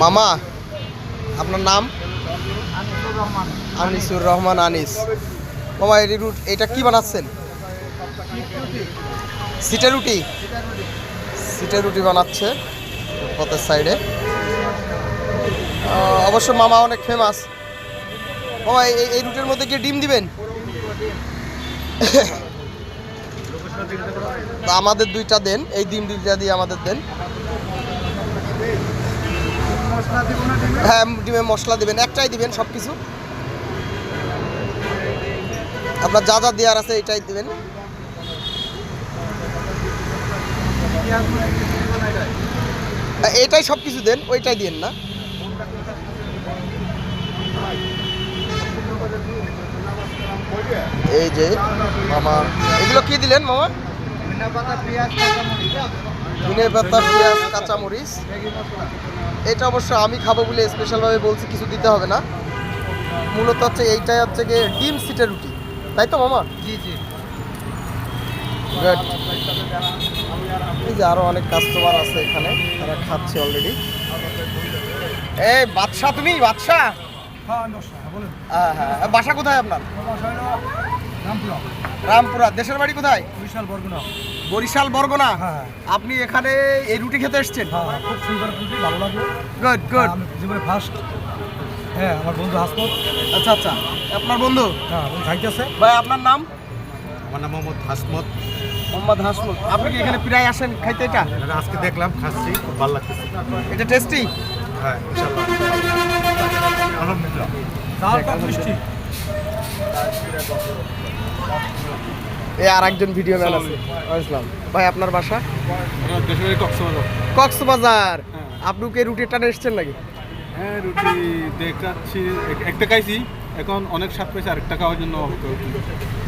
মামা, আপনার নাম? আনিসুর রহমান আনিস। মামা এটা কি বানাচ্ছেন? সিটের রুটি। সিটের রুটি বানাচ্ছে পথের সাইডে। অবশ্য মামা অনেক ফেমাস। মামা এই রুটের মধ্যে কি ডিম দিবেন? আমাদের দুইটা দেন, এই ডিম দুইটা দিয়ে আমাদের দেন। হ্যাঁ, ডিমে মশলা দিবেন, একটাই দিবেন সব কিছু। আপনার যা যা দেওয়ার আছে এটাই দিবেন। এটাই সব কিছু দেন, ওইটাই দিন না। এই যে মামা, এগুলো কি দিলেন মামা? ধনে পাতা, পেঁয়াজ, কাঁচামরিচ। এটা অবশ্য আমি খাবো বলে স্পেশালভাবে বলছি, কিছু দিতে হবে না। মূলত হচ্ছে এইটাই হচ্ছে গিয়ে ডিম সিটের রুটি, তাই তো মামা? জি জি। এই যে আরো অনেক কাস্টমার আছে এখানে, তারা খাচ্ছে অলরেডি। এই বাদশা, তুমি বাদশা? হ্যাঁ হ্যাঁ। বাসা কোথায় আপনার? রামপুরা। দেশের বাড়ি কোথায়? বরিশাল বরগুনা। আপনি এখানে এই রুটি খেতে এসেছেন? খুব সুন্দর রুটি, ভালো লাগলো। Good good. জীবনে ফার্স্ট। হ্যাঁ, আমার বন্ধু হাসমত। আচ্ছা আচ্ছা, আপনার বন্ধু? হ্যাঁ, খাইতেছে। ভাই আপনার নাম? আমার নাম মোহাম্মদ হাসমত। মোহাম্মদ হাসমত। আপনি কি এখানে প্রায় আসেন খাইতে এটা? আজকে দেখলাম, খাচ্ছি, খুব ভালো লাগতেছে। এটা টেস্টি? হ্যাঁ, ইনশাআল্লাহ। আলহামদুলিল্লাহ। মিষ্টি। এই আর একজন ভিডিও ম্যান আছে, বুঝলাম। ভাই আপনার বাসা? কক্সবাজার। আপনি কি রুটি টানে এসেছেন নাকি? হ্যাঁ, রুটি দেখাচ্ছি, একটা খাইছি, এখন অনেক স্বাদ পেয়েছে, আরেকটা খাওয়ার জন্য।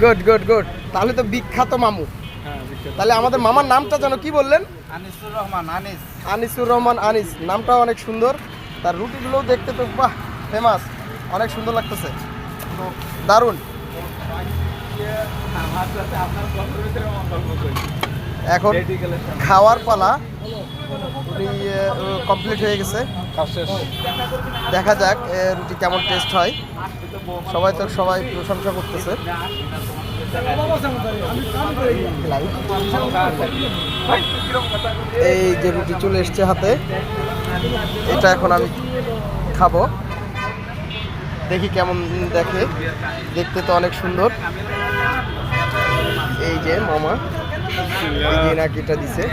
Good good good. তাহলে তো বিখ্যাত মামু। হ্যাঁ, তাহলে আমাদের মামার নামটা যেন কি বললেন? আনিসুর রহমান আনিস। আনিসুর রহমান আনিস, নামটাও অনেক সুন্দর। তার রুটিগুলোও দেখতে তো বাহ ফেমাস, অনেক সুন্দর লাগতেছে, দারুণ। এখন খাওয়ার পালা, রুটি কমপ্লিট হয়ে গেছে, দেখা যাক রুটি কেমন টেস্ট হয়। সবাই প্রশংসা করতেছে। এই যে রুটি চলে এসছে হাতে, এটা এখন আমি খাবো, দেখি কেমন দেখতে তো অনেক সুন্দর। এই যে মামা, এই যে নাকি এটা দিছে।